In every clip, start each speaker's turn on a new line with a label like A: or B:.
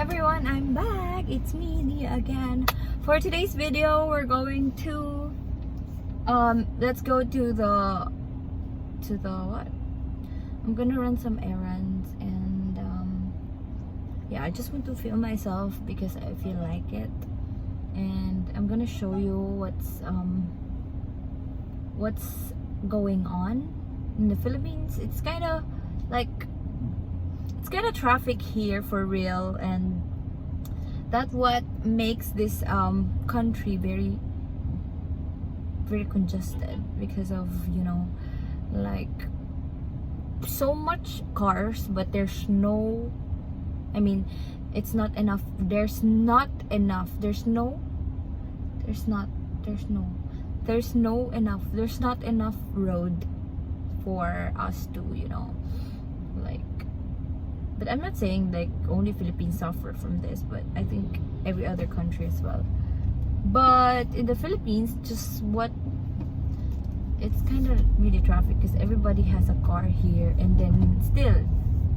A: everyone, I'm back. It's me, Nia, again. For today's video, we're going to let's go to the what? I'm gonna run some errands and yeah, I just want to film myself because I feel like it, and I'm gonna show you what's going on in the Philippines. It's kind of traffic here for real, and that's what makes this country very congested because of, you know, like so much cars, but there's no not enough road for us to, you know, like, but I'm not saying like only Philippines suffer from this, but I think every other country as well. But in the Philippines, it's kind of really traffic because everybody has a car here, and then still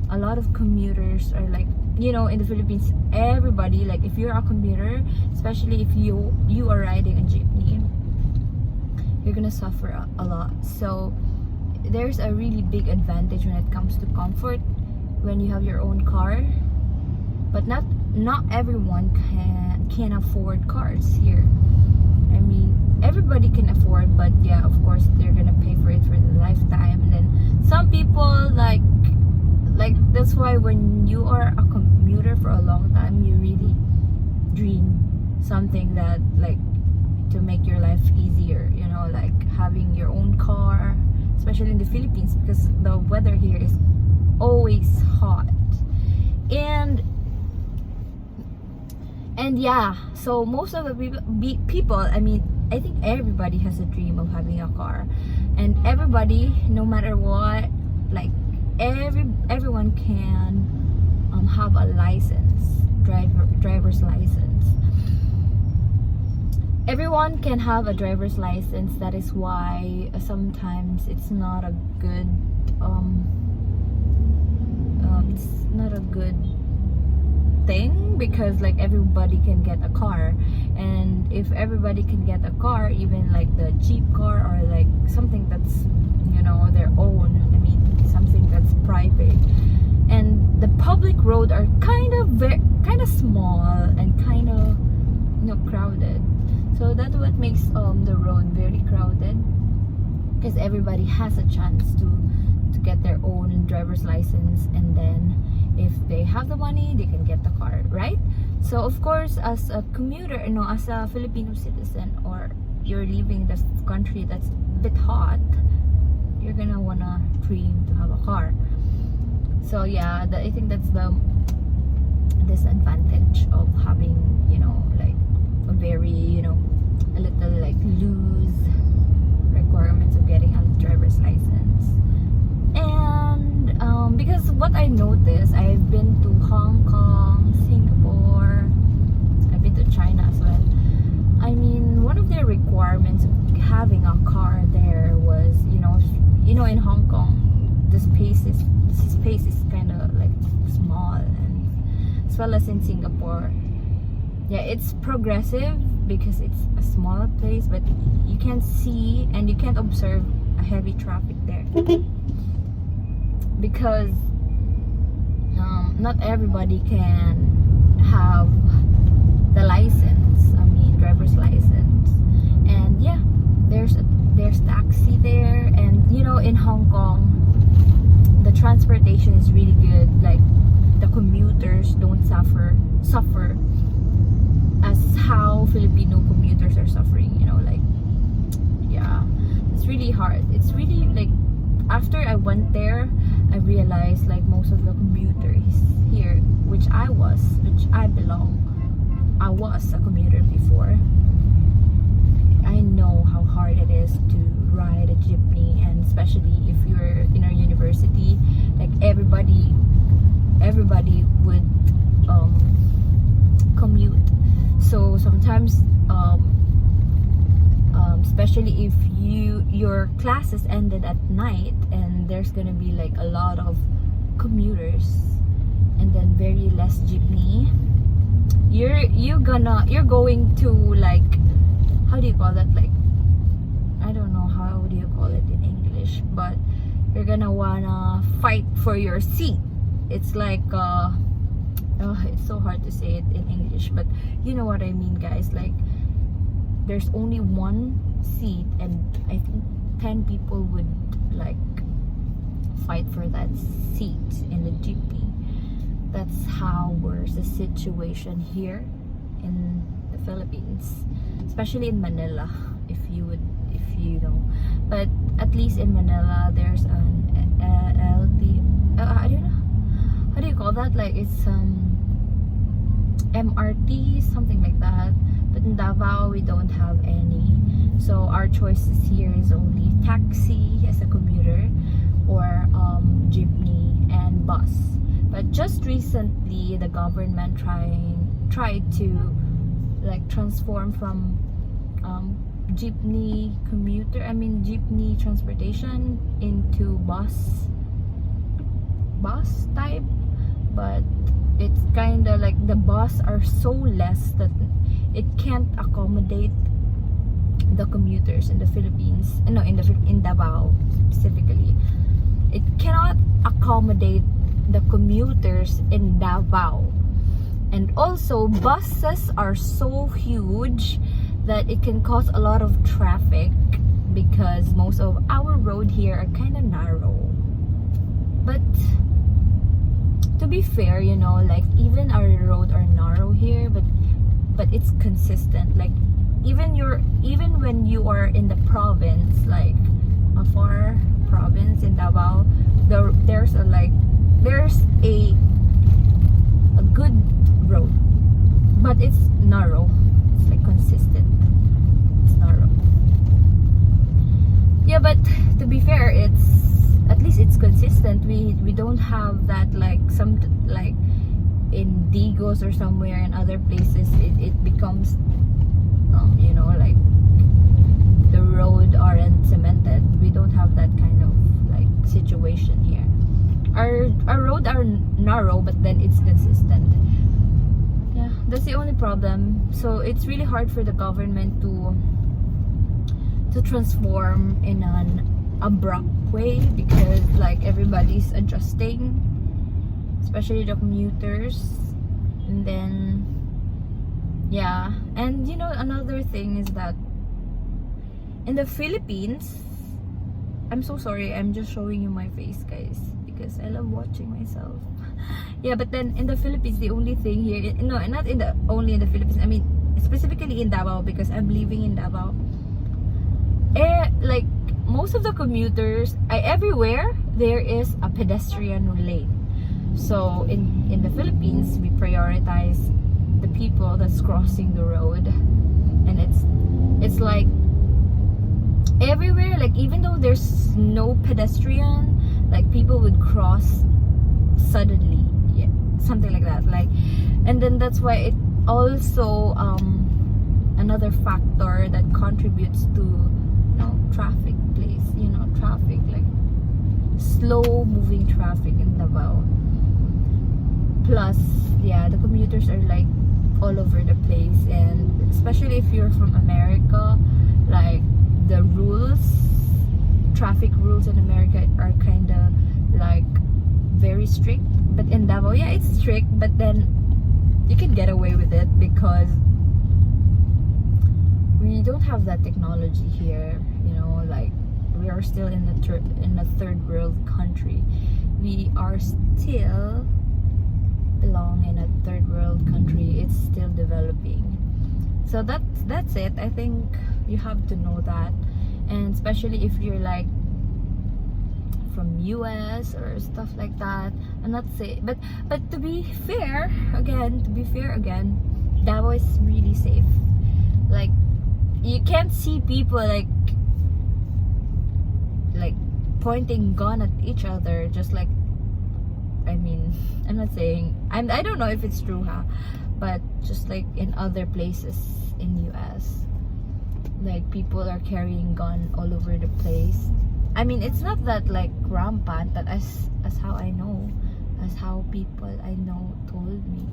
A: a lot of commuters are like, you know, in the Philippines, everybody, like, if you're a commuter, especially if you are riding a jeepney, you're gonna suffer a lot. So there's a really big advantage when it comes to comfort when you have your own car, but not everyone can afford cars here. I mean, everybody can afford, but yeah, of course they're gonna pay for it for the lifetime. And then some people like that's why when you are a commuter for a long time, you really dream something that, like, to make your life easier, you know, like having your own car, especially in the Philippines, because the weather here is always hot. And yeah, so most of the people, I mean, I think everybody has a dream of having a car, and everybody, no matter what, like everyone can have a license, driver's license. Everyone can have a driver's license. That is why sometimes it's not a good thing, because like everybody can get a car, and if everybody can get a car, even like the cheap car or like something that's, you know, their own, I mean something that's private, and the public road are kind of small and kind of, you know, crowded. So that's what makes the road very crowded, because everybody has a chance to get their own driver's license, and then if they have the money, they can get the car, right? So of course, as a commuter, you know, as a Filipino citizen, or you're leaving this country that's a bit hot, you're gonna wanna dream to have a car. So yeah, I think that's the disadvantage of having, you know, like a very, you know, a little like loose requirements of getting a driver's license. And because what I noticed, I've been to Hong Kong, Singapore, I've been to China as well. I mean, one of their requirements of having a car there was, you know, in Hong Kong, the space is kind of like small, and as well as in Singapore. Yeah, it's progressive because it's a smaller place, but you can't see and you can't observe a heavy traffic there. Because not everybody can have the license, I mean driver's license. And yeah, there's taxi there, and you know, in Hong Kong the transportation is really good. Like, the commuters don't suffer as how Filipino commuters are suffering, you know, like, yeah, it's really hard. It's really like, after I went there, I realized like most of the commuters here, which I was a commuter before. I know how hard it is to ride a jeepney, and especially if you're in our university, like everybody would commute. So sometimes especially if your classes ended at night, and there's gonna be like a lot of commuters, and then very less jeepney, you're going to like, how do you call that, like, I don't know how do you call it in English, but you're gonna wanna fight for your seat. It's like it's so hard to say it in English, but you know what I mean, guys. Like, there's only one seat, and I think 10 people would like fight for that seat in the jeepney. That's how worse the situation here in the Philippines, especially in Manila, if you know. But at least in Manila, there's an LT. I don't know how do you call that. Like, it's MRT, something like that. But in Davao, we don't have any. So our choices here is only taxi as a commuter, or jeepney and bus. But just recently, the government tried to like transform from jeepney transportation into bus type, but it's kind of like the bus are so less that it can't accommodate the commuters in the Philippines. No, in Davao specifically, it cannot accommodate the commuters in Davao. And also, buses are so huge that it can cause a lot of traffic, because most of our road here are kind of narrow. But to be fair, you know, like, even our road are narrow here, but it's consistent. Like, even when you are in the province, like a far province in Davao, there's a good road, but it's narrow. It's like consistent. It's narrow. Yeah, but to be fair, at least it's consistent. We don't have that, like, some, like in Digos or somewhere in other places, it becomes you know, like, the road aren't cemented. We don't have that kind of like situation here. Our road are narrow, but then it's consistent. Yeah, that's the only problem. So it's really hard for the government to transform in an abrupt way, because like everybody's adjusting, especially the commuters. And then yeah, and you know, another thing is that in the Philippines, I'm so sorry, I'm just showing you my face, guys, because I love watching myself. Yeah, but then in the Philippines, the only thing here, no, not only in the Philippines, I mean specifically in Davao, because I'm living in Davao. Like, most of the commuters, everywhere there is a pedestrian lane. So in the Philippines, we prioritize the people that's crossing the road, and it's like everywhere, like, even though there's no pedestrian, like, people would cross suddenly, yeah, something like that. Like, and then that's why it also another factor that contributes to, you know, traffic place, you know, traffic, like slow moving traffic in Davao. Plus, yeah, the commuters are like all over the place, and especially if you're from America, like, the traffic rules in America are kind of like very strict. But in Davao, yeah, it's strict, but then you can get away with it because we don't have that technology here, you know. Like, we are still in a third world country. We are still belong in a third world country. It's still developing. So that's it. I think you have to know that. And especially if you're like from US or stuff like that. I'm not saying, but to be fair again, Davao is really safe. Like, you can't see people like pointing gun at each other, just like, I mean, I'm not saying, I don't know if it's true, but just like in other places in US, like, people are carrying gun all over the place. I mean, it's not that like rampant, but as how I know, as how people I know told me.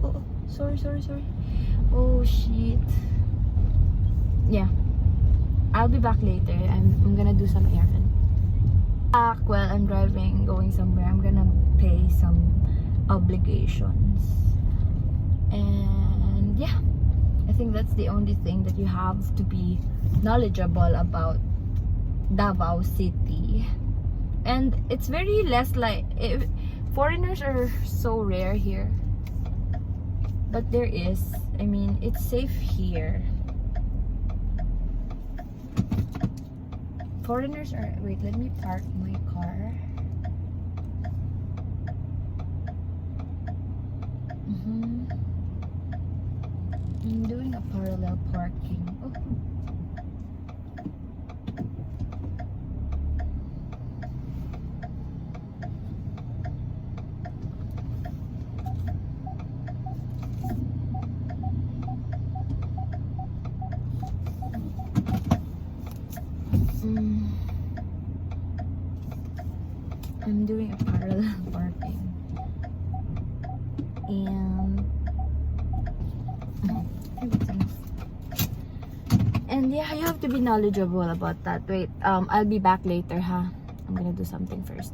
A: Oh, sorry. Oh shit. Yeah, I'll be back later. I'm gonna do some errand. Back while I'm driving, going somewhere. I'm gonna pay some obligations. And yeah, I think that's the only thing that you have to be knowledgeable about Davao City. And it's very less like foreigners are so rare here. But there is, I mean, it's safe here. Foreigners are, wait, let me park my car. I'm doing a parallel parking. Oh. I'm doing a parallel parking, and I think that's enough. And yeah, you have to be knowledgeable about that. Wait, I'll be back later, huh? I'm gonna do something first.